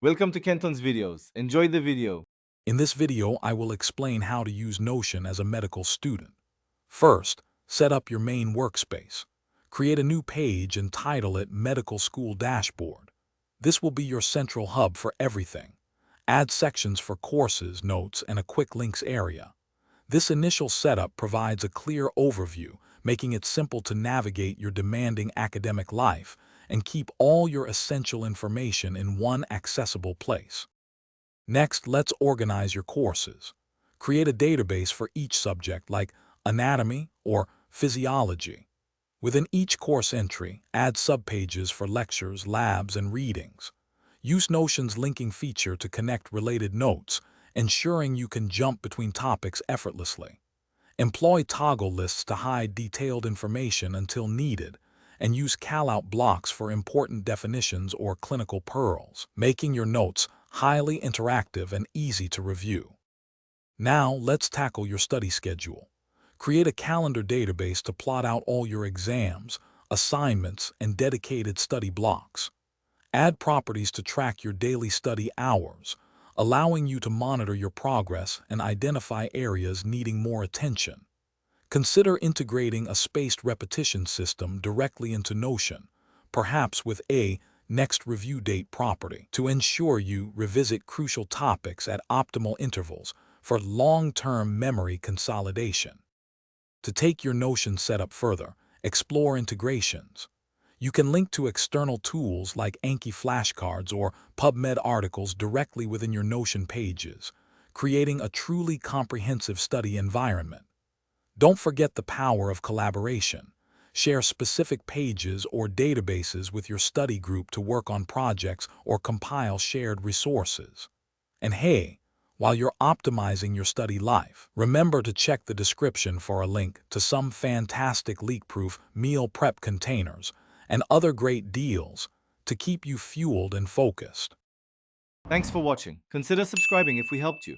Welcome to Kenton's videos. Enjoy the video. In this video, I will explain how to use Notion as a medical student. First, set up your main workspace. Create a new page and title it Medical School Dashboard. This will be your central hub for everything. Add sections for courses, notes, and a quick links area. This initial setup provides a clear overview, making it simple to navigate your demanding academic life and keep all your essential information in one accessible place. Next, let's organize your courses. Create a database for each subject like anatomy or physiology. Within each course entry, add subpages for lectures, labs, and readings. Use Notion's linking feature to connect related notes, ensuring you can jump between topics effortlessly. Employ toggle lists to hide detailed information until needed, and use callout blocks for important definitions or clinical pearls, making your notes highly interactive and easy to review. Now, let's tackle your study schedule. Create a calendar database to plot out all your exams, assignments, and dedicated study blocks. Add properties to track your daily study hours, allowing you to monitor your progress and identify areas needing more attention. Consider integrating a spaced repetition system directly into Notion, perhaps with a next review date property, to ensure you revisit crucial topics at optimal intervals for long-term memory consolidation. To take your Notion setup further, explore integrations. You can link to external tools like Anki flashcards or PubMed articles directly within your Notion pages, creating a truly comprehensive study environment. Don't forget the power of collaboration. Share specific pages or databases with your study group to work on projects or compile shared resources. And hey, while you're optimizing your study life, remember to check the description for a link to some fantastic leak-proof meal prep containers and other great deals to keep you fueled and focused. Thanks for watching. Consider subscribing if we helped you.